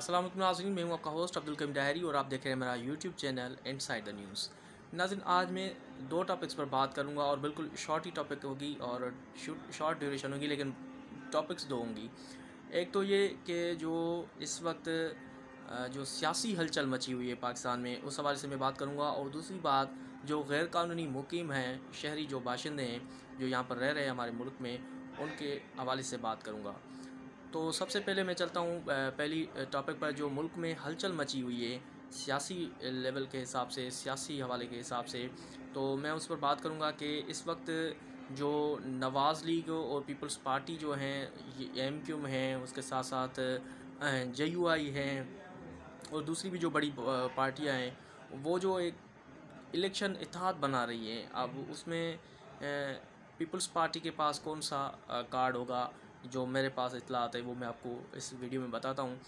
अस्सलाम वालेकुम नाज़रीन, मैं हूं आपका होस्ट अब्दुल करीम डायरी और आप देख रहे हैं मेरा YouTube channel inside the news. नाज़रीन, आज मैं दो टॉपिक्स पर बात करूंगा और बिल्कुल शॉर्ट ही टॉपिक होगी और शॉर्ट ड्यूरेशन होगी, लेकिन टॉपिक्स दो होंगी। एक तो ये कि जो इस वक्त जो सियासी हलचल मची हुई है पाकिस्तान में, उस हवाले से मैं बात करूँगा। और दूसरी बात, जो गैर कानूनी मुकीम हैं, शहरी जो बाशिंदे हैं जो यहाँ पर रह रहे हैं हमारे मुल्क में, उनके हवाले से बात करूँगा। तो सबसे पहले मैं चलता हूँ पहली टॉपिक पर, जो मुल्क में हलचल मची हुई है सियासी लेवल के हिसाब से, सियासी हवाले के हिसाब से। तो मैं उस पर बात करूँगा कि इस वक्त जो नवाज़ लीग और पीपल्स पार्टी जो हैं, ये एमक्यूम हैं, उसके साथ साथ JUI हैं और दूसरी भी जो बड़ी पार्टियां हैं, वो जो एक इलेक्शन इत्तेहाद बना रही हैं। अब उसमें पीपल्स पार्टी के पास कौन सा कार्ड होगा, जो मेरे पास इत्तलात है वो मैं आपको इस वीडियो में बताता हूँ।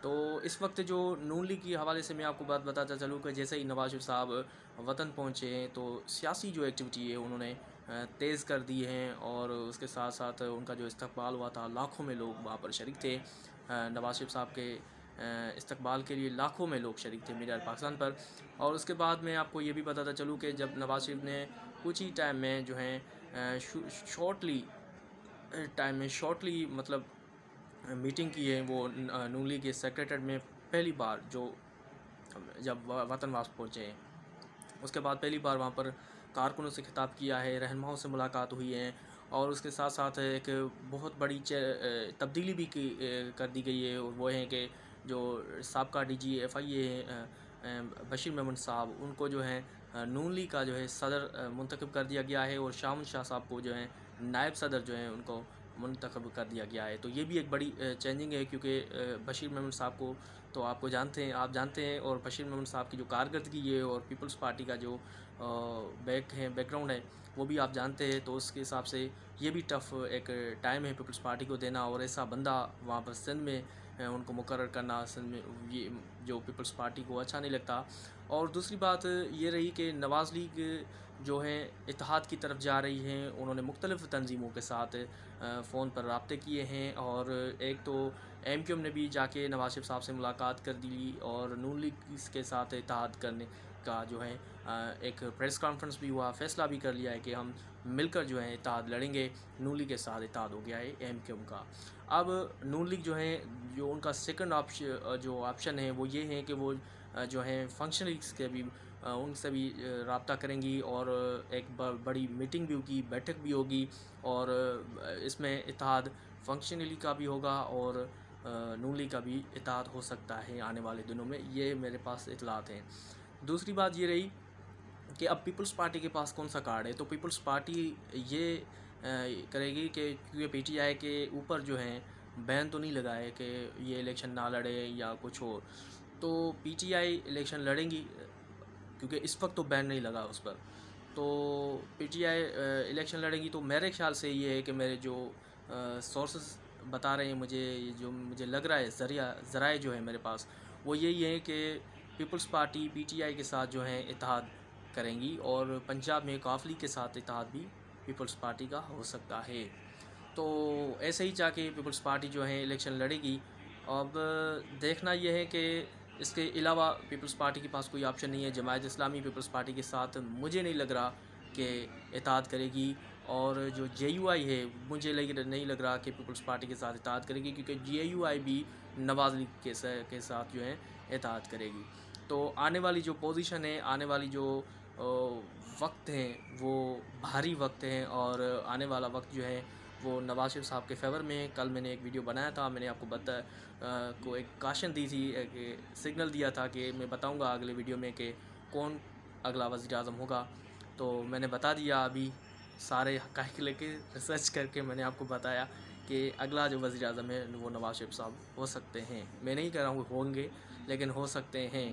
तो इस वक्त जो नून लीग के हवाले से मैं आपको बात बताता चलूँ कि जैसे ही नवाज शरीफ साहब वतन पहुँचे हैं, तो सियासी जो एक्टिविटी है उन्होंने तेज़ कर दी हैं। और उसके साथ साथ उनका जो इस्तकबाल हुआ था, लाखों में लोग वहाँ पर शरीक थे। नवाज शरीफ साहब के इस्तकबाल के लिए लाखों में लोग शरीक थे मीडिया पाकिस्तान पर। और उसके बाद मैं आपको ये भी बताता चलूँ कि जब नवाज शरीफ ने कुछ ही टाइम में जो है शॉर्टली मतलब मीटिंग की है, वो नून लीग के सेक्रेटरीट में पहली बार, जो जब वतन वापस पहुँचे हैं, उसके बाद पहली बार वहाँ पर कारकुनों से खिताब किया है, रहनुमाओं से मुलाकात हुई है। और उसके साथ साथ एक बहुत बड़ी तब्दीली भी कर दी गई है, और वो है कि जो साबका DG FIA हैं बशीर मेमन साहब, उनको जो है नून लीग का जो है सदर मुंतखब कर दिया गया है, और शामन शाह साहब को जो है नायब सदर जो है उनको मुंतखब कर दिया गया है। तो ये भी एक बड़ी चेंजिंग है, क्योंकि बशीर मेमन साहब को तो आप जानते हैं, और बशीर मेमन साहब की जो कारकर्दगी है और पीपल्स पार्टी का जो बैकग्राउंड है वो भी आप जानते हैं। तो उसके हिसाब से ये भी टफ़ एक टाइम है पीपल्स पार्टी को देना, और ऐसा बंदा वहाँ पर सिंध में उनको मुकर्रर करना, सिंध में ये जो पीपल्स पार्टी को अच्छा नहीं लगता। और दूसरी बात ये रही कि नवाज़ लीग जो है इत्तेहाद की तरफ जा रही हैं। उन्होंने मुख्तलिफ़ तंजीमों के साथ फ़ोन पर राब्ते किए हैं, और एक तो MQM ने भी जाके नवाज शरीफ साहब से मुलाकात कर दी, और नून लीग के साथ इत्तेहाद करने का जो है एक प्रेस कॉन्फ्रेंस भी हुआ, फ़ैसला भी कर लिया है कि हम मिलकर जो है इत्तेहाद लड़ेंगे। नून लीग के साथ इत्तेहाद हो गया है MQM का। अब नून लीग जो है, जो उनका सेकंड ऑप्शन है वो ये है कि वो जो है फंक्शनरीज के भी उनसे भी रब्ता करेंगी, और एक बड़ी मीटिंग भी होगी, बैठक भी होगी, और इसमें इत्तेहाद फंक्शनली का भी होगा और नून लीग का भी इत्तेहाद हो सकता है आने वाले दिनों में। ये मेरे पास इतलात हैं। दूसरी बात ये रही कि अब पीपल्स पार्टी के पास कौन सा कार्ड है। तो पीपल्स पार्टी ये करेगी कि क्योंकि PTI के ऊपर जो है बैन तो नहीं लगा है कि ये इलेक्शन ना लड़े या कुछ और, तो PTI इलेक्शन लड़ेंगी, क्योंकि इस वक्त तो बैन नहीं लगा उस पर। तो PTI इलेक्शन लड़ेंगी। तो मेरे ख्याल से ये है कि मेरे जो सोर्सेस बता रहे हैं, जो मुझे लग रहा है, ज़राए जो है मेरे पास, वो यही है कि पीपल्स पार्टी PTI के साथ जो है इत्तेहाद करेंगी, और पंजाब में काफली के साथ इत्तेहाद भी पीपल्स पार्टी का हो सकता है। तो ऐसे ही जाके पीपल्स पार्टी जो है इलेक्शन लड़ेगी। अब देखना यह है कि इसके अलावा पीपल्स पार्टी के पास कोई ऑप्शन नहीं है। जमायत इस्लामी पीपल्स पार्टी के साथ मुझे नहीं लग रहा कि इत्तेहाद करेगी, और जो JUI है, मुझे नहीं लग रहा कि पीपल्स पार्टी के साथ इत्तेहाद करेगी, क्योंकि JUI भी नवाज़ लीग के साथ जो है इत्तेहाद करेगी। तो आने वाली जो पोजीशन है, आने वाली जो वक्त हैं, वो भारी वक्त हैं, और आने वाला वक्त जो है वो नवाज शरीफ साहब के फेवर में है। कल मैंने एक वीडियो बनाया था, मैंने आपको को एक काशन दी थी, एक सिग्नल दिया था कि मैं बताऊंगा अगले वीडियो में कि कौन अगला वज़ीर आज़म होगा। तो मैंने बता दिया, अभी सारे हक़ाइक़ लेके रिसर्च करके मैंने आपको बताया कि अगला जो वज़ीर आज़म है वो नवाज शरीफ साहब हो सकते हैं। मैं नहीं कह रहा हूँ होंगे, लेकिन हो सकते हैं,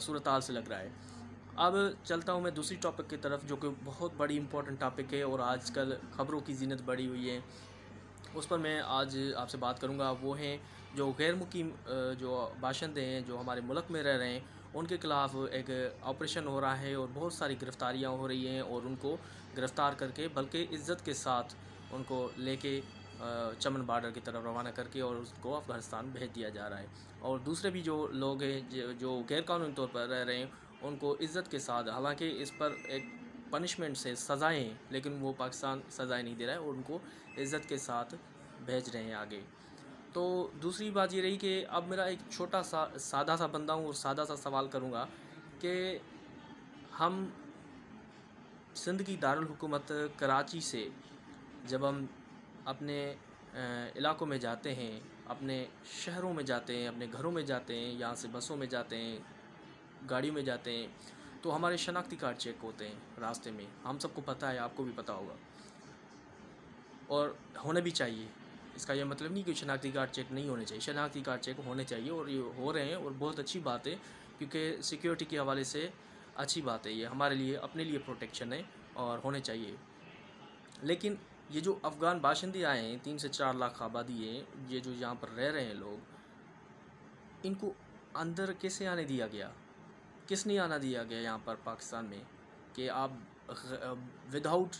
सूरत हाल से लग रहा है। अब चलता हूँ मैं दूसरी टॉपिक की तरफ, जो कि बहुत बड़ी इंपॉर्टेंट टॉपिक है और आजकल ख़बरों की ज़ीनत बढ़ी हुई है। उस पर मैं आज आपसे बात करूँगा। वो हैं जो गैर मुकीम जो बाशिंदे हैं, जो हमारे मुल्क में रह रहे हैं, उनके ख़िलाफ़ एक ऑपरेशन हो रहा है, और बहुत सारी गिरफ़्तारियाँ हो रही हैं, और उनको गिरफ़्तार करके बल्कि इज़्ज़त के साथ उनको लेके चमन बॉर्डर की तरफ रवाना करके और उसको अफ़गानिस्तान भेज दिया जा रहा है। और दूसरे भी जो लोग हैं जो गैरकानूनी तौर पर रह रहे हैं, उनको इज़्ज़त के साथ, हालांकि इस पर एक पनिशमेंट से सज़ाएँ हैं, लेकिन वो पाकिस्तान सज़ाएँ नहीं दे रहा है और उनको इज़्ज़त के साथ भेज रहे हैं आगे। तो दूसरी बात ये रही कि अब मेरा एक छोटा सा सादा सा बंदा हूँ और सादा सा सवाल करूँगा कि हम सिंध की दारुल हुकूमत कराची से जब हम अपने इलाक़ों में जाते हैं, अपने शहरों में जाते हैं, अपने घरों में जाते हैं, यहाँ से बसों में जाते हैं, गाड़ियों में जाते हैं, तो हमारे शनाख्ती कार्ड चेक होते हैं रास्ते में। हम सबको पता है, आपको भी पता होगा, और होने भी चाहिए। इसका यह मतलब नहीं कि शनाख्ती कार्ड चेक नहीं होने चाहिए, शनाख्ती कार्ड चेक होने चाहिए और ये हो रहे हैं और बहुत अच्छी बात है, क्योंकि सिक्योरिटी के हवाले से अच्छी बात है, ये हमारे लिए अपने लिए प्रोटेक्शन है और होने चाहिए। लेकिन ये जो अफ़गान बाशिंदे आए हैं, 3 से 4 लाख आबादी है, ये जो यहाँ पर रह रहे हैं लोग, इनको अंदर कैसे आने दिया गया? किसने आना दिया गया यहाँ पर पाकिस्तान में कि आप विदाउट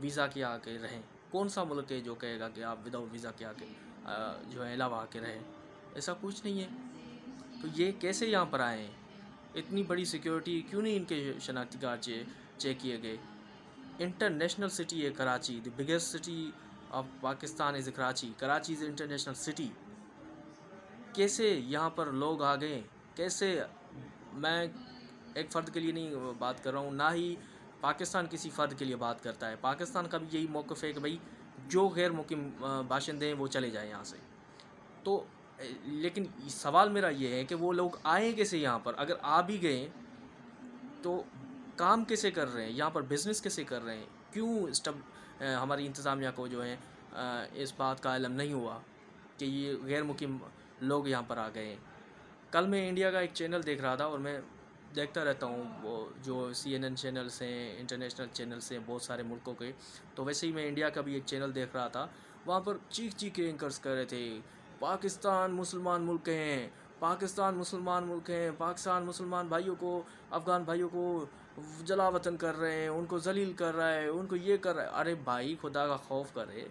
वीज़ा के आके रहें? कौन सा मुल्क है जो कहेगा कि आप विदाउट वीज़ा के आके जो है अलावा आके रहें? ऐसा कुछ नहीं है। तो ये कैसे यहाँ पर आए हैं? इतनी बड़ी सिक्योरिटी क्यों नहीं इनके शनाख्ती कार्ड चेक किए गए? इंटरनेशनल सिटी है Karachi, the biggest city of Pakistan is Karachi. Karachi is international city. कैसे यहाँ पर लोग आ गए? कैसे? मैं एक फ़र्द के लिए नहीं बात कर रहा हूँ, ना ही पाकिस्तान किसी फ़र्द के लिए बात करता है। पाकिस्तान का भी यही मौक़िफ़ है कि भाई जो गैर मुक़ीम बाशिंदे हैं वो चले जाएँ यहाँ से। तो लेकिन सवाल मेरा ये है कि वो लोग आए कैसे यहाँ पर? अगर आ भी गए तो काम कैसे कर रहे हैं? यहाँ पर बिज़नेस कैसे कर रहे हैं? क्यों हमारी इंतज़ामिया को जो है इस बात का इल्म नहीं हुआ कि ये गैर मुक़ीम लोग यहाँ पर आ गए हैं? कल मैं इंडिया का एक चैनल देख रहा था और मैं देखता रहता हूँ वो जो CNN चैनल्स हैं, इंटरनेशनल चैनल्स हैं बहुत सारे मुल्कों के, तो वैसे ही मैं इंडिया का भी एक चैनल देख रहा था। वहाँ पर चीख के एंकर्स कर रहे थे, पाकिस्तान मुसलमान मुल्क हैं, पाकिस्तान मुसलमान मुल्क हैं, पाकिस्तान मुसलमान भाइयों को, अफ़गान भाइयों को जला वतन कर रहे हैं, उनको जलील कर रहा है, उनको ये कर रहा है। अरे भाई खुदा का खौफ करे,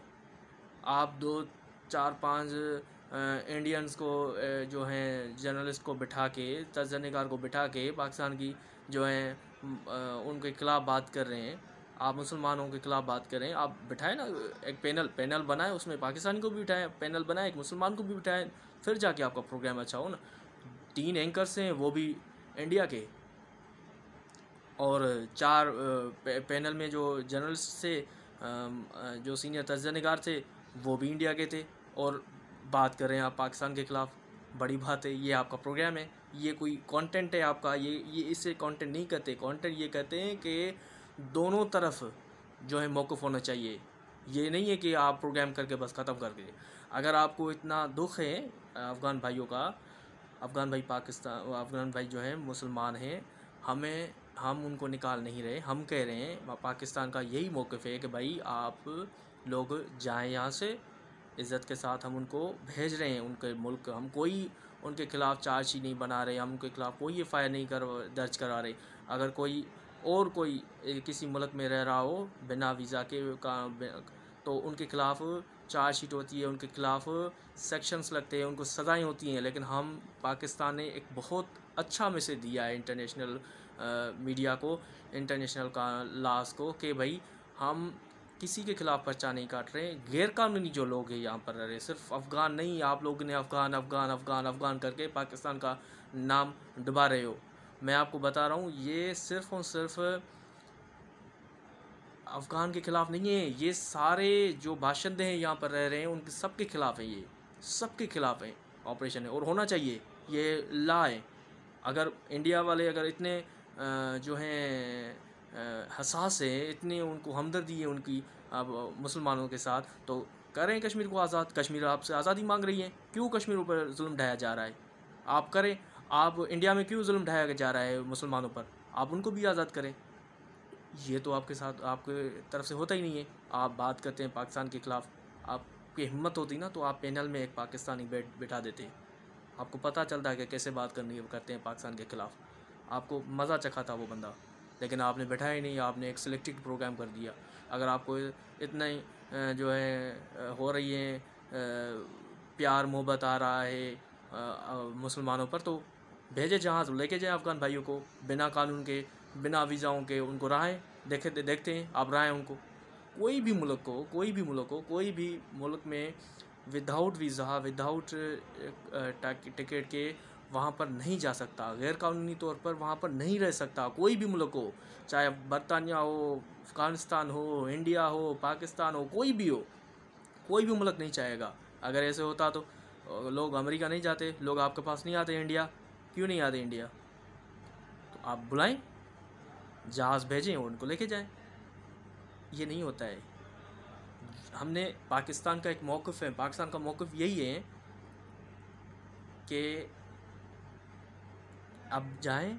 आप 2, 4, 5 इंडियंस को जो हैं जर्नलिस्ट को बिठा के, तजनिगार को बिठा के पाकिस्तान की जो हैं उनके ख़िलाफ़ बात कर रहे हैं। आप मुसलमानों के ख़िलाफ़ बात कर रहे हैं, आप बिठाएं ना एक पैनल बनाए, उसमें पाकिस्तानी को भी बिठाएं, पैनल बनाए, एक मुसलमान को भी बिठाएं, फिर जाके आपका प्रोग्राम अच्छा हो ना। 3 एंकर्स हैं वो भी इंडिया के, और 4 पैनल में जो जर्नलिस्ट थे, जो सीनियर तजनिगार थे वो भी इंडिया के थे, और बात कर रहे हैं आप पाकिस्तान के ख़िलाफ़। बड़ी बात है, ये आपका प्रोग्राम है, ये कोई कंटेंट है आपका, ये इससे कंटेंट नहीं कहते। कंटेंट ये कहते हैं कि दोनों तरफ जो है मौक़िफ़ होना चाहिए। ये नहीं है कि आप प्रोग्राम करके बस ख़त्म कर दे। अगर आपको इतना दुख है अफ़गान भाइयों का, अफ़गान भाई पाकिस्तान, अफ़गान भाई जो हैं मुसलमान हैं, हम उनको निकाल नहीं रहे। हम कह रहे हैं पाकिस्तान का यही मौक़िफ़ है कि भाई आप लोग जाएँ यहाँ से, इज़्ज़त के साथ हम उनको भेज रहे हैं उनके मुल्क। हम कोई उनके ख़िलाफ़ चार्जशीट नहीं बना रहे, हम उनके ख़िलाफ़ कोई FIR नहीं दर्ज करा रहे। अगर कोई किसी मुल्क में रह रहा हो बिना वीज़ा के तो उनके ख़िलाफ़ चार्जशीट होती है, उनके ख़िलाफ़ सेक्शंस लगते हैं, उनको सज़ाएँ होती हैं। लेकिन हम पाकिस्तान ने एक बहुत अच्छा मैसेज दिया है इंटरनेशनल मीडिया को, इंटरनेशनल लॉज़ को, कि भाई हम किसी के ख़िलाफ़ पर्चा नहीं काट रहे। गैर कानूनी जो लोग हैं यहाँ पर रह रहे, सिर्फ अफ़गान नहीं, आप लोगों ने अफ़गान करके पाकिस्तान का नाम डुबा रहे हो। मैं आपको बता रहा हूँ, ये सिर्फ़ और सिर्फ अफ़गान के ख़िलाफ़ नहीं है, ये सारे जो बाशिंदे हैं यहाँ पर रह रहे हैं उनके सबके ख़िलाफ़ है, ये सबके ख़िलाफ़ है ऑपरेशन है, और होना चाहिए, ये ला है। अगर इंडिया वाले अगर इतने जो हैं हसास है, इतने उनको हमदर्दी है उनकी अब मुसलमानों के साथ, तो करें कश्मीर को आज़ाद। कश्मीर आपसे आज़ादी मांग रही है, क्यों कश्मीर पर जुल्म ढाया जा रहा है? आप करें। आप इंडिया में क्यों जुल्म ढाया जा रहा है मुसलमानों पर? आप उनको भी आज़ाद करें। ये तो आपके साथ, आपके तरफ से होता ही नहीं है। आप बात करते हैं पाकिस्तान के ख़िलाफ़, आपकी हिम्मत होती ना तो आप पैनल में एक पाकिस्तानी बिठा देते। आपको पता चलता है कि कैसे बात करते हैं पाकिस्तान के ख़िलाफ़। आपको मज़ा चखा था वो बंदा। लेकिन आपने बैठाया ही नहीं, आपने एक सिलेक्टेड प्रोग्राम कर दिया। अगर आपको इतना ही जो है हो रही है प्यार मोहब्बत आ रहा है मुसलमानों पर, तो भेजे जहाज़, लेके जाए अफ़गान भाइयों को बिना कानून के, बिना वीज़ाओं के, उनको राहें देखते हैं आप, राहें उनको। कोई भी मुल्क को, कोई भी मुल्क में विदाउट वीज़ा, विदाउट टिकट के वहाँ पर नहीं जा सकता, गैर कानूनी तौर पर वहाँ पर नहीं रह सकता कोई भी मुल्क हो, चाहे बरतानिया हो, अफ़गानिस्तान हो, इंडिया हो, पाकिस्तान हो, कोई भी मुल्क नहीं चाहेगा। अगर ऐसे होता तो लोग अमेरिका नहीं जाते, लोग आपके पास नहीं आते इंडिया। क्यों नहीं आते इंडिया? तो आप बुलाएं, जहाज़ भेजें और उनको लेके जाएं। ये नहीं होता है। हमने पाकिस्तान का एक मौक़िफ़ है, पाकिस्तान का मौक़िफ़ यही है कि अब जाएं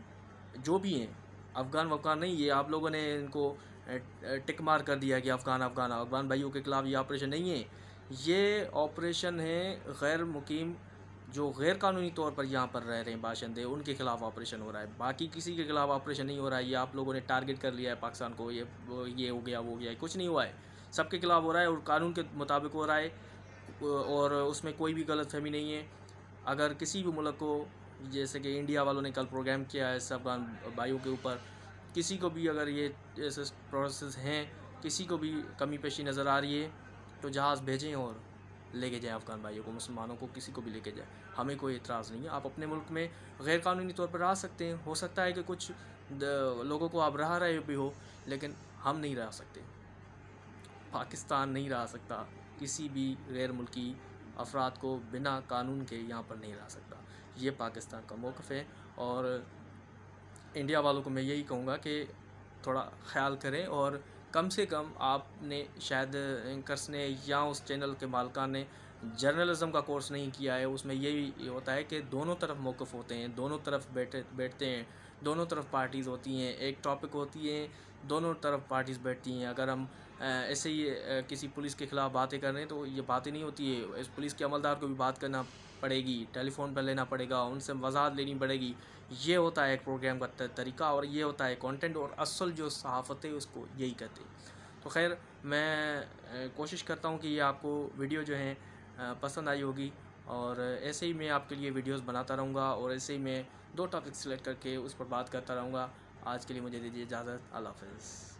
जो भी हैं, अफ़गान नहीं, ये आप लोगों ने इनको टिक मार कर दिया कि अफ़गान भाइयों के ख़िलाफ़ ये ऑपरेशन नहीं है। ये ऑपरेशन है गैर मुकीम, जो गैर कानूनी तौर पर यहाँ पर रह रहे हैं बाशिंदे, उनके ख़िलाफ़ ऑपरेशन हो रहा है। बाकी किसी के ख़िलाफ़ ऑपरेशन नहीं हो रहा है। ये आप लोगों ने टारगेट कर लिया है पाकिस्तान को, ये हो गया, वो हो गया, कुछ नहीं हुआ है। सबके ख़िलाफ़ हो रहा है और कानून के मुताबिक हो रहा है, और उसमें कोई भी गलतफहमी नहीं है। अगर किसी भी मुल्क को, जैसे कि इंडिया वालों ने कल प्रोग्राम किया है सब अफ़गान भाइयों के ऊपर, किसी को भी अगर ये ऐसे प्रोसेस हैं, किसी को भी कमी पेशी नज़र आ रही है, तो जहाज़ भेजें और लेके जाएं अफ़गान भाइयों को, मुसलमानों को, किसी को भी लेके जाएं। हमें कोई इतराज़ नहीं है। आप अपने मुल्क में गैर कानूनी तौर पर आ सकते हैं, हो सकता है कि कुछ लोगों को आप रह रहे भी हो, लेकिन हम नहीं रह सकते, पाकिस्तान नहीं रह सकता, किसी भी गैर मुल्की अफराद को बिना कानून के यहाँ पर नहीं रह सकता। ये पाकिस्तान का मौक़िफ़ है। और इंडिया वालों को मैं यही कहूँगा कि थोड़ा ख़्याल करें, और कम से कम आपने शायद एंकर्स ने या उस चैनल के मालिकान ने जर्नलिज़म का कोर्स नहीं किया है। उसमें यही होता है कि दोनों तरफ मौक़िफ़ होते हैं, दोनों तरफ बैठते हैं, दोनों तरफ पार्टीज़ होती हैं, एक टॉपिक होती है, दोनों तरफ पार्टीज़ बैठती हैं। अगर हम ऐसे ही किसी पुलिस के ख़िलाफ़ बातें कर रहे हैं तो ये बातें नहीं होती है। इस पुलिस के अमलदार को भी बात करना पड़ेगी, टेलीफोन पर लेना पड़ेगा, उनसे वजाहत लेनी पड़ेगी। ये होता है एक प्रोग्राम का तरीका, और ये होता है कंटेंट, और असल जो सहाफ़त है उसको यही कहते हैं। तो खैर, मैं कोशिश करता हूँ कि ये आपको वीडियो जो है पसंद आई होगी, और ऐसे ही मैं आपके लिए वीडियोस बनाता रहूँगा, और ऐसे ही मैं 2 टॉपिक सेलेक्ट करके उस पर बात करता रहूँगा। आज के लिए मुझे दीजिए इजाज़त। अल्लाह हाफ़िज़।